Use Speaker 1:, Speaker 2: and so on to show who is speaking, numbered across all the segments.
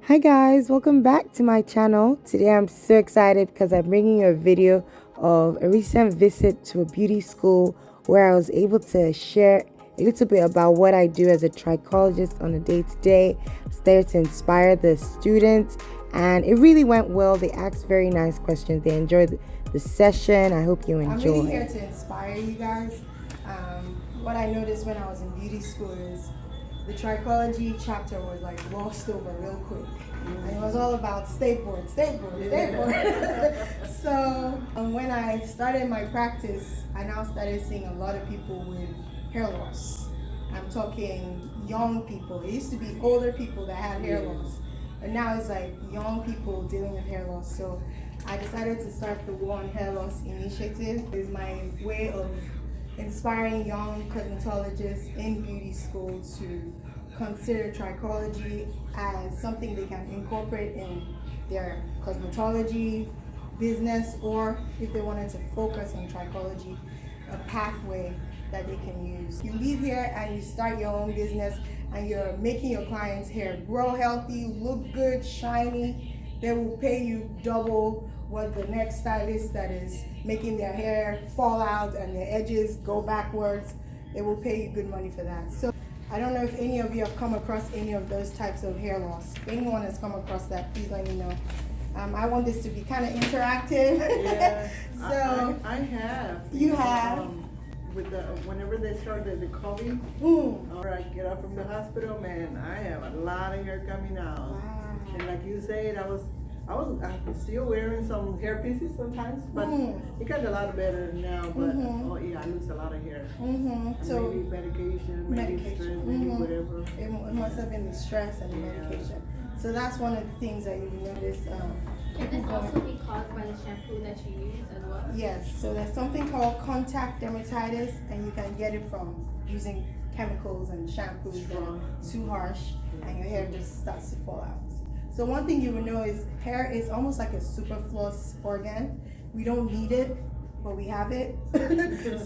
Speaker 1: Hi guys, welcome back to my channel. Today I'm so excited because I'm bringing you a video of a recent visit to a beauty school where I was able to share a little bit about what I do as a trichologist on a day-to-day. I was there to inspire the students and it really went well. They asked very nice questions. They enjoyed the session. I hope you enjoy. I'm really here to inspire you guys. What I noticed when I was in beauty school is the trichology chapter was like lost over real quick. And it was all about staples. So when I started my practice, I now started seeing a lot of people with hair loss. I'm talking young people. It used to be older people that had hair loss. But now it's like young people dealing with hair loss. So I decided to start the War on Hair Loss initiative. It's my way of inspiring young cosmetologists in beauty school to consider trichology as something they can incorporate in their cosmetology business, or if they wanted to focus on trichology, a pathway that they can use. You leave here and you start your own business and you're making your clients' hair grow healthy, look good, shiny. They will pay you double what the next stylist that is making their hair fall out and their edges go backwards. They will pay you good money for that. So I don't know if any of you have come across any of those types of hair loss. If anyone has come across that, please let me know. I want this to be kind of interactive.
Speaker 2: Yeah,
Speaker 1: So
Speaker 2: I have.
Speaker 1: You have?
Speaker 2: With whenever they started the COVID, or I get up from the hospital, man, I have a lot of hair coming out.
Speaker 1: Wow.
Speaker 2: And like you said, I'm still wearing some hair pieces sometimes, but it got a lot better now. But oh yeah, I lose a lot of hair.
Speaker 1: So
Speaker 2: maybe medication, maybe stress, maybe whatever.
Speaker 1: It must have been the stress and the medication. So that's one of the things that you notice.
Speaker 3: Can this also be caused by the shampoo that you use as well?
Speaker 1: Yes, so there's something called contact dermatitis, and you can get it from using chemicals and shampoos that are too harsh, and your hair just starts to fall out. So one thing you will know is hair is almost like a superfluous organ. We don't need it, but we have it.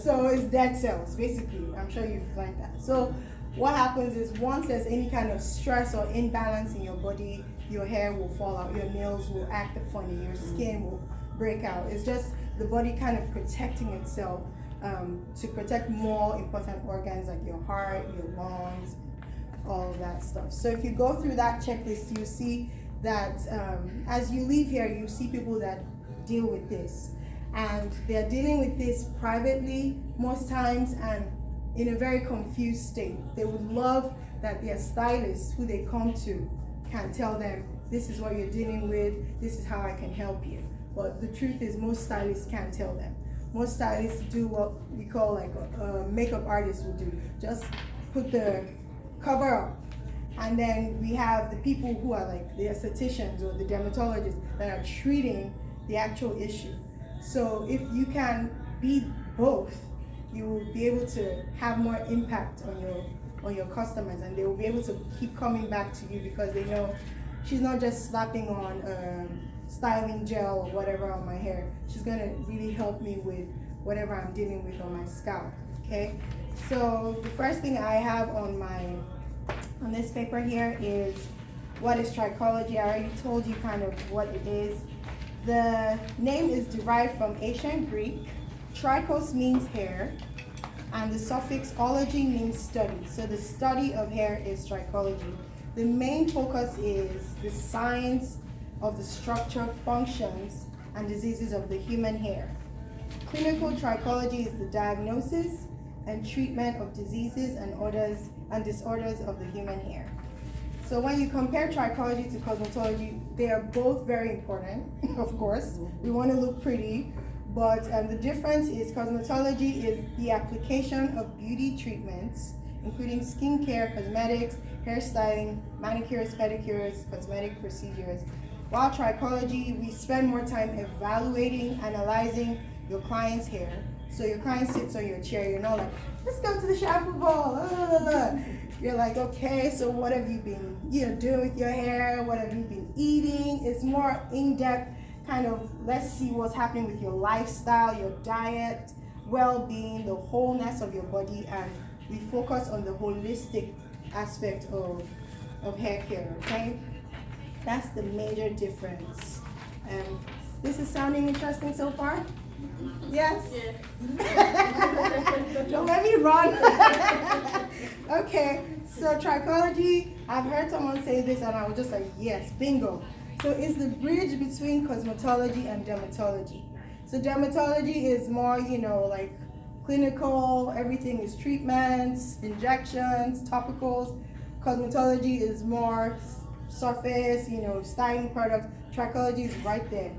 Speaker 1: So it's dead cells, basically. I'm sure you've learned that. So what happens is once there's any kind of stress or imbalance in your body, your hair will fall out, your nails will act funny, your skin will break out. It's just the body kind of protecting itself to protect more important organs like your heart, your lungs, all of that stuff. So if you go through that checklist, you see that as you leave here, you see people that deal with this. And they're dealing with this privately most times and in a very confused state. They would love that their stylist who they come to can tell them, this is what you're dealing with, this is how I can help you. But the truth is most stylists can't tell them. Most stylists do what we call like a makeup artist would do. Just put the cover up. And then we have the people who are like the estheticians or the dermatologists that are treating the actual issue. So if you can be both, you will be able to have more impact on your customers, and they will be able to keep coming back to you because they know she's not just slapping on styling gel or whatever on my hair. She's gonna really help me with whatever I'm dealing with on my scalp. Okay, so the first thing I have on this paper here is what is trichology. I already told you kind of what it is. The name is derived from ancient Greek. Trichos means hair, and the suffix ology means study. So the study of hair is trichology. The main focus is the science of the structure, functions, and diseases of the human hair. Clinical trichology is the diagnosis and treatment of diseases and disorders of the human hair. So when you compare trichology to cosmetology, they are both very important, of course. We want to look pretty, but the difference is cosmetology is the application of beauty treatments, including skincare, cosmetics, hairstyling, manicures, pedicures, cosmetic procedures. While trichology, we spend more time evaluating, analyzing your client's hair. So your client sits on your chair, you're not like, let's go to the shampoo bowl. You're like, okay, so what have you been doing with your hair? What have you been eating? It's more in-depth, kind of, let's see what's happening with your lifestyle, your diet, well-being, the wholeness of your body, and we focus on the holistic aspect of hair care, okay? That's the major difference. This is sounding interesting so far? Yes?
Speaker 3: Yes.
Speaker 1: Don't let me run. Okay, so trichology, I've heard someone say this and I was just like, yes, bingo. So it's the bridge between cosmetology and dermatology. So dermatology is more, like clinical, everything is treatments, injections, topicals. Cosmetology is more surface, styling products. Trichology is right there.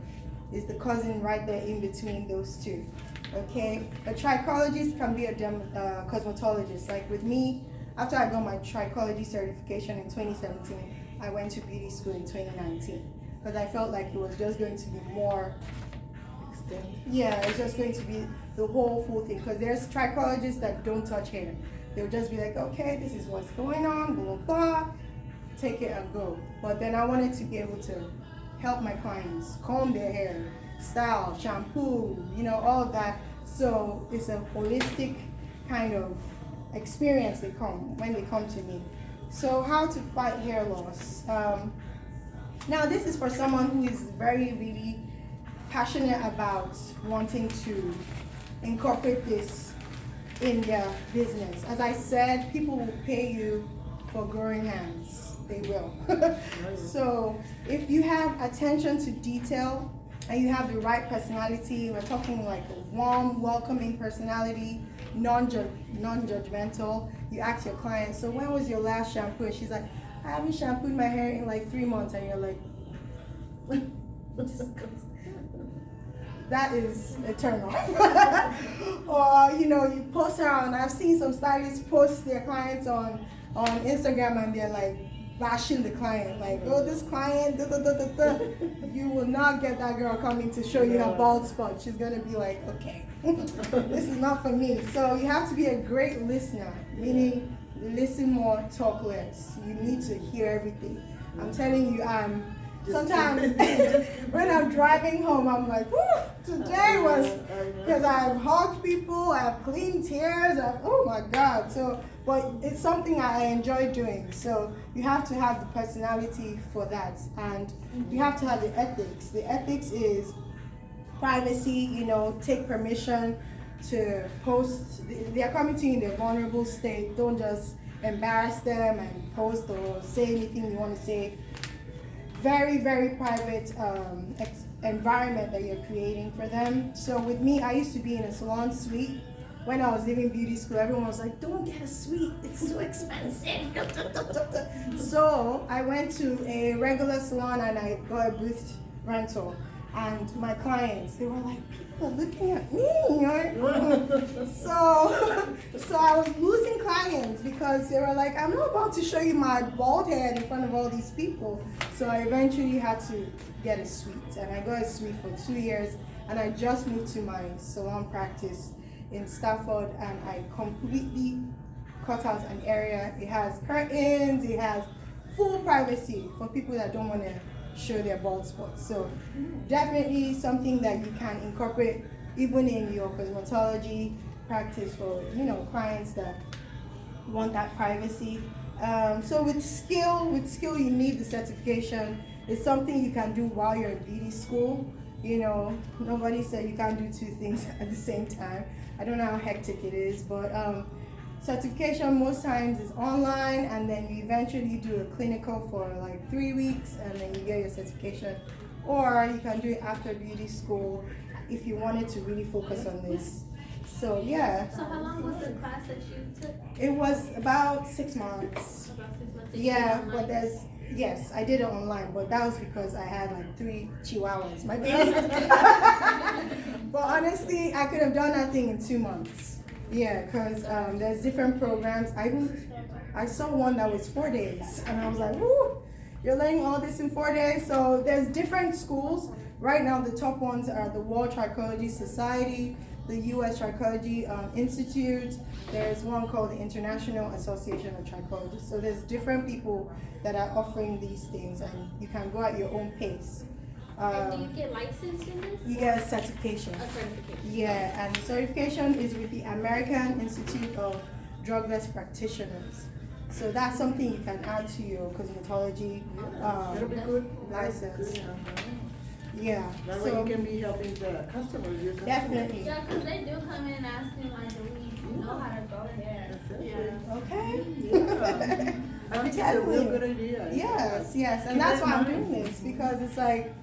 Speaker 1: It's the cousin right there in between those two. Okay, a trichologist can be a cosmetologist. Like with me, after I got my trichology certification in 2017, I went to beauty school in 2019 because I felt like it was just going to be more. Yeah, it's just going to be the whole full thing because there's trichologists that don't touch hair. They'll just be like, okay, this is what's going on, blah, blah, blah, take it and go. But then I wanted to be able to help my clients comb their hair, style, shampoo, all of that. So it's a holistic kind of experience when they come to me. So how to fight hair loss. Now this is for someone who is very, really passionate about wanting to incorporate this in their business. As I said, people will pay you for growing hands. They will. So if you have attention to detail and you have the right personality, we're talking like a warm, welcoming personality, non-judgmental. You ask your client, so when was your last shampoo? And she's like, I haven't shampooed my hair in like 3 months. And you're like, that is a turn off. Or you post her on, I've seen some stylists post their clients on Instagram and they're like bashing the client, like, oh, this client, da, da, da, da, da. You will not get that girl coming to show you her bald spot. She's gonna be like, okay, this is not for me. So you have to be a great listener, meaning listen more, talk less. You need to hear everything. I'm telling you, sometimes when I'm driving home, I'm like, whew, today was, because I've hugged people, I've cleaned tears, oh my God. So, but it's something I enjoy doing. So you have to have the personality for that. And you have to have the ethics. The ethics is privacy, take permission to post. They're coming to you in their vulnerable state. Don't just embarrass them and post or say anything you want to say. Very, very private environment that you're creating for them. So with me, I used to be in a salon suite. When I was leaving beauty school, everyone was like, don't get a suite, it's too expensive. So I went to a regular salon and I got a booth rental. And my clients, they were like, people are looking at me. So I was losing clients because they were like, I'm not about to show you my bald head in front of all these people. So I eventually had to get a suite. And I got a suite for 2 years. And I just moved to my salon practice in Stafford, and I completely cut out an area. It has curtains, it has full privacy for people that don't want to show their bald spots. So definitely something that you can incorporate even in your cosmetology practice for clients that want that privacy. So with skill you need the certification. It's something you can do while you're in beauty school. Nobody said you can't do 2 things at the same time. I don't know how hectic it is, but certification most times is online, and then you eventually do a clinical for like 3 weeks, and then you get your certification. Or you can do it after beauty school if you wanted to really focus on this. So yeah.
Speaker 3: So how long was the class that you took?
Speaker 1: It was about 6 months.
Speaker 3: About 6 months.
Speaker 1: Yeah, but yes, I did it online, but that was because I had like 3 chihuahuas, my baby. But honestly, I could have done that thing in 2 months. Yeah, because there's different programs. I saw one that was 4 days, and I was like, woo, you're learning all this in 4 days? So there's different schools. Right now, the top ones are the World Trichology Society, the U.S. Trichology Institute. There's one called the International Association of Trichologists. So there's different people that are offering these things, and you can go at your own pace.
Speaker 3: And do you get licensed in this?
Speaker 1: You get a certification.
Speaker 3: A certification.
Speaker 1: Yeah, and the certification is with the American Institute of Drugless Practitioners. So that's something you can add to your cosmetology
Speaker 2: That'll be good.
Speaker 1: license.
Speaker 2: Good,
Speaker 1: Yeah.
Speaker 2: That way
Speaker 1: So
Speaker 2: you can be helping the customers. Your customers.
Speaker 1: definitely.
Speaker 3: Yeah, because they do come in and ask me, like, do we know how to grow hair?
Speaker 2: That's it.
Speaker 3: Yeah.
Speaker 1: Okay.
Speaker 2: Yeah. I think it's a
Speaker 1: telling
Speaker 2: real
Speaker 1: you.
Speaker 2: good idea.
Speaker 1: Yes, yes, and
Speaker 2: Keep
Speaker 1: that's
Speaker 2: that
Speaker 1: why I'm
Speaker 2: in
Speaker 1: doing
Speaker 2: mind.
Speaker 1: this, because it's like,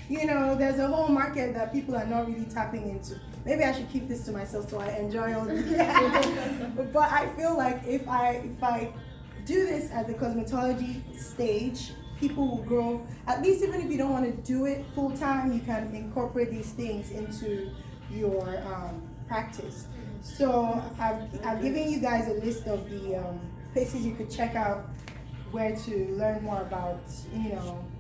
Speaker 1: there's a whole market that people are not really tapping into. Maybe I should keep this to myself so I enjoy all this. But I feel like if I do this at the cosmetology stage, people will grow. At least even if you don't want to do it full time, you can incorporate these things into your practice. So I've given you guys a list of the places you could check out where to learn more about,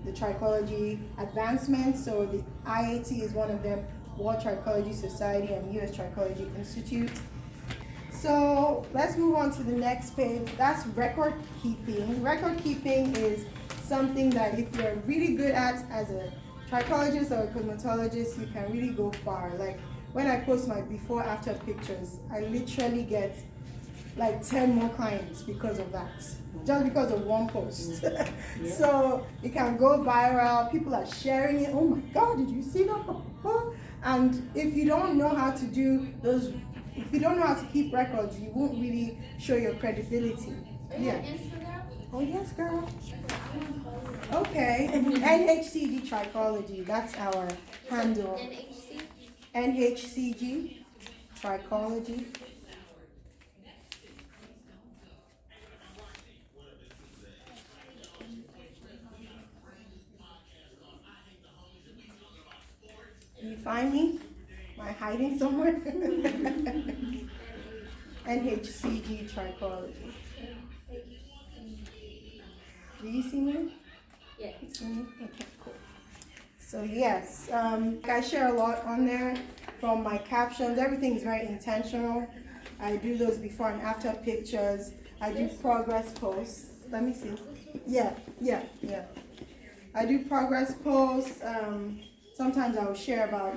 Speaker 1: the trichology advancements. So the IAT is one of them, World Trichology Society and US Trichology Institute. So let's move on to the next page. That's record keeping. Record keeping is something that if you're really good at as a trichologist or a cosmetologist, you can really go far. Like when I post my before after pictures, I literally get like 10 more clients because of that, just because of one post. So it can go viral, people are sharing it. Oh my god, did you see that? And if you don't know how to do those, if you don't know how to keep records, you won't really show your credibility.
Speaker 3: Are you on Instagram?
Speaker 1: Oh yes, girl.
Speaker 3: I want to follow you.
Speaker 1: Okay. NHCG Trichology, that's our handle.
Speaker 3: NHC?
Speaker 1: NHCG Trichology. Can you find me? Am I hiding somewhere? NHCG Trichology. Do you see me?
Speaker 3: Yeah.
Speaker 1: You see me? Okay, cool. So yes, I share a lot on there from my captions. Everything is very intentional. I do those before and after pictures. I do progress posts. Let me see. Yeah. I do progress posts. Sometimes I'll share about,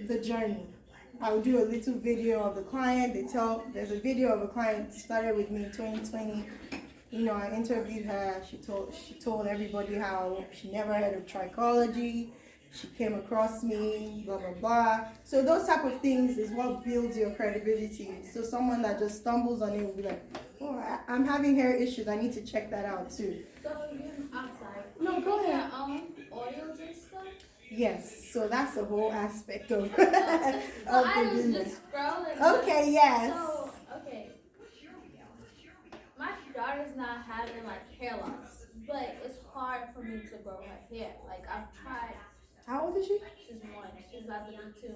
Speaker 1: the journey. I'll do a little video of the client. There's a video of a client started with me in 2020. I interviewed her. She told everybody how she never heard of trichology. She came across me, blah, blah, blah. So those type of things is what builds your credibility. So someone that just stumbles on it will be like, oh, I'm having hair issues. I need to check that out too.
Speaker 3: So I'm sorry.
Speaker 1: No, go ahead.
Speaker 3: Your own oils and stuff?
Speaker 1: Yes, so that's the whole aspect of,
Speaker 3: So
Speaker 1: of
Speaker 3: I
Speaker 1: the
Speaker 3: was
Speaker 1: business.
Speaker 3: just scrolling.
Speaker 1: Okay, yes.
Speaker 3: So, okay. My daughter's not having like hair loss, but it's hard for me to grow her hair. Like I've tried.
Speaker 1: How old is she?
Speaker 3: She's 1. She's about to be 2 in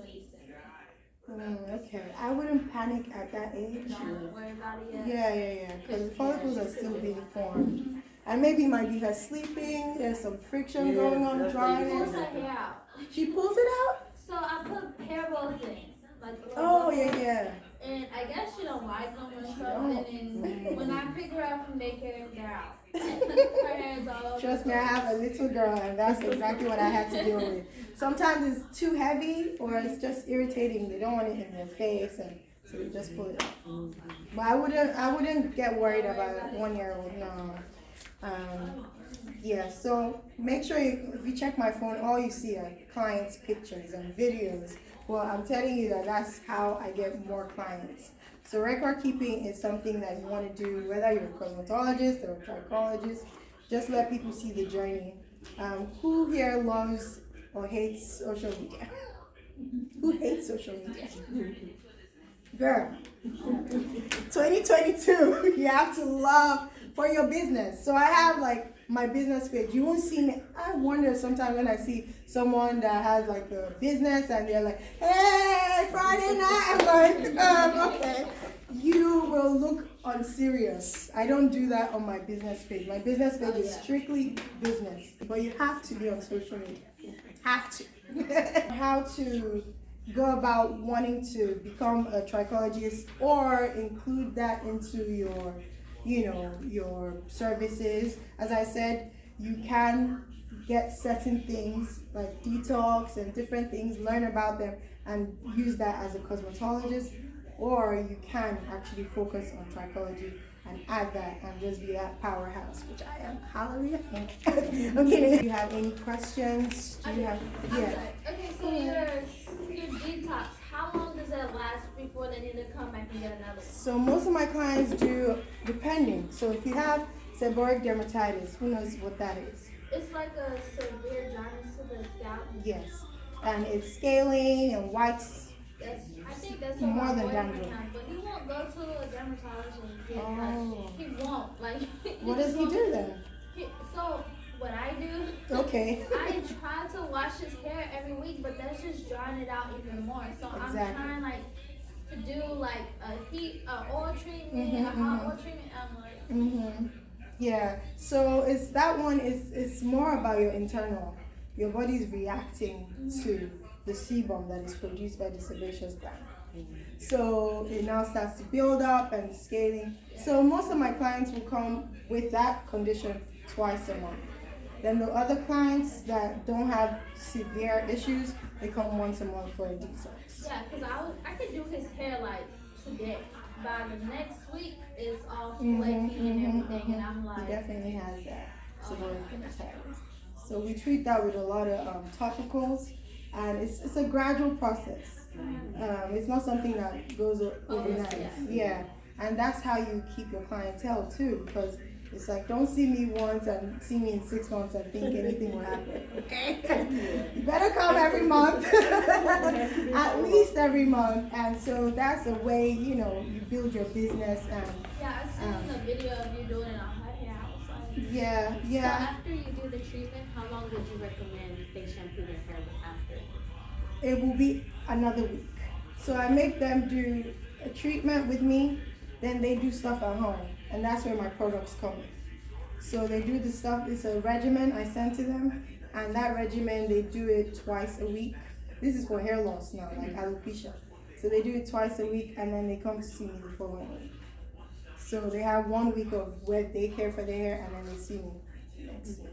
Speaker 3: December.
Speaker 1: Okay, I wouldn't panic at that age.
Speaker 3: Don't worry about it yet.
Speaker 1: Yeah, because the follicles are still being formed. And maybe it might be her sleeping, there's some friction going on,
Speaker 2: that's
Speaker 3: Pulls
Speaker 1: dryness.
Speaker 3: her hair out.
Speaker 1: She pulls it out?
Speaker 3: So I put hair bows in. Like
Speaker 1: Oh, yeah.
Speaker 3: And I guess she don't like them or something. And when I pick her up from daycare, they're out. Her hair's all over.
Speaker 1: Trust me, I have a little girl, and that's exactly what I had to deal with. Sometimes it's too heavy, or it's just irritating. They don't want it in their face, and so they just pull it out. But I wouldn't get worried about a 1-year-old. No. Yeah. So make sure if you check my phone, all you see are clients' pictures and videos. Well, I'm telling you that's how I get more clients. So record keeping is something that you want to do, whether you're a cosmetologist or a trichologist. Just let people see the journey. Who here loves or hates social media? Who hates social media? Girl, 2022, you have to love for your business. So I have like my business page. You won't see me. I wonder sometimes when I see someone that has like a business and they're like, hey, Friday night. I'm like, okay. You will look unserious. I don't do that on my business page. My business page is strictly business. But you have to be on social media. Have to. How to go about wanting to become a trichologist or include that into your your services. As I said, you can get certain things like detox and different things, learn about them and use that as a cosmetologist, or you can actually focus on trichology and add that and just be that powerhouse, which I am. Hallelujah. Okay, do you have any questions? Do you have, yeah.
Speaker 3: Okay, so your detox, how long does that last before they need to come back and get another one?
Speaker 1: So most of my clients do, depending. So if you have seborrheic dermatitis, who knows what that is?
Speaker 3: It's like a severe dryness to the scalp.
Speaker 1: Yes. And it's scaling and whites.
Speaker 3: I think that's
Speaker 1: More
Speaker 3: what my
Speaker 1: than
Speaker 3: boyfriend
Speaker 1: dandruff.
Speaker 3: has, but he won't go to a dermatologist and get
Speaker 1: Oh.
Speaker 3: he won't. Like
Speaker 1: What does he do then?
Speaker 3: So what I do,
Speaker 1: Okay.
Speaker 3: I try to wash his hair every week, but that's just drying it out even more. So
Speaker 1: Exactly.
Speaker 3: I'm trying like to do like a oil treatment, a hot oil treatment. I'm like,
Speaker 1: Yeah. So it's that one is it's more about your internal. Your body is reacting to the sebum that is produced by the sebaceous gland. So it now starts to build up and scaling. So most of my clients will come with that condition twice a month. Then the other clients that don't have severe issues, they come once a month for a detox.
Speaker 3: yeah, because I could do his hair like today. By the next week, it's all flaky and everything, and I'm like,
Speaker 1: He definitely has that seborrheic dermatitis. So we treat that with a lot of topicals, and it's a gradual process. It's not something that goes overnight. Yeah, and that's how you keep your clientele too, because it's like, don't see me once and see me in 6 months and think anything will happen. Okay, you better come every month, at least every month, and so that's a way you build your business and.
Speaker 3: yeah, I seen a video of you doing it on her hair. I was like,
Speaker 1: Yeah.
Speaker 4: So after you do the treatment, how long would you recommend they shampoo their hair after?
Speaker 1: It will be another week. So I make them do a treatment with me, then they do stuff at home, and that's where my products come in. So they do the stuff, it's a regimen I send to them, and that regimen they do it twice a week. This is for hair loss now, like alopecia. So they do it twice a week, and then they come to see me the following week. So they have 1 week of where they care for their hair, and then they see me next week.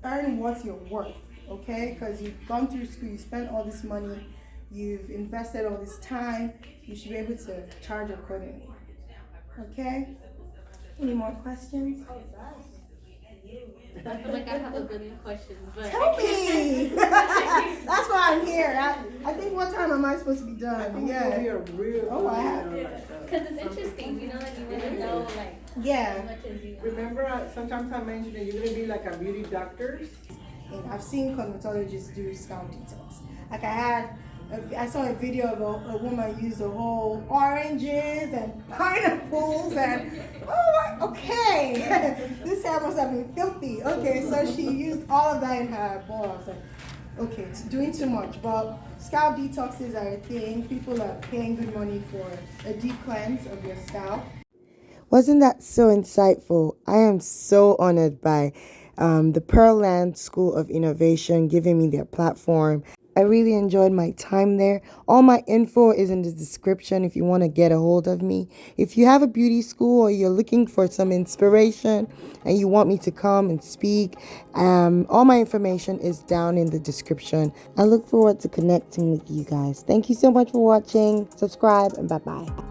Speaker 1: Earn what you're worth, okay? Because you've gone through school, you spent all this money, you've invested all this time, you should be able to charge accordingly. Okay? Any more questions?
Speaker 4: I feel like I have a billion questions, but
Speaker 1: Tell me! That's why I'm here. I think what time am I supposed to be done? Yeah. Oh, I have.
Speaker 4: because it's interesting, like you didn't know, like
Speaker 1: Yeah.
Speaker 4: how much is you.
Speaker 2: Remember, sometimes I mentioned that you're gonna be like a beauty doctor.
Speaker 1: And I've seen cosmetologists do scalp detox. Like I saw a video of a woman use the whole oranges and pineapples and okay, this hair must have been filthy. Okay, so she used all of that in her bowl. I was like, okay, it's doing too much. But scalp detoxes are a thing. People are paying good money for a deep cleanse of your scalp. Wasn't that so insightful? I am so honored by the Pearland School of Innovation giving me their platform. I really enjoyed my time there. All my info is in the description if you want to get a hold of me. If you have a beauty school or you're looking for some inspiration and you want me to come and speak, all my information is down in the description. I look forward to connecting with you guys. Thank you so much for watching. Subscribe and bye-bye.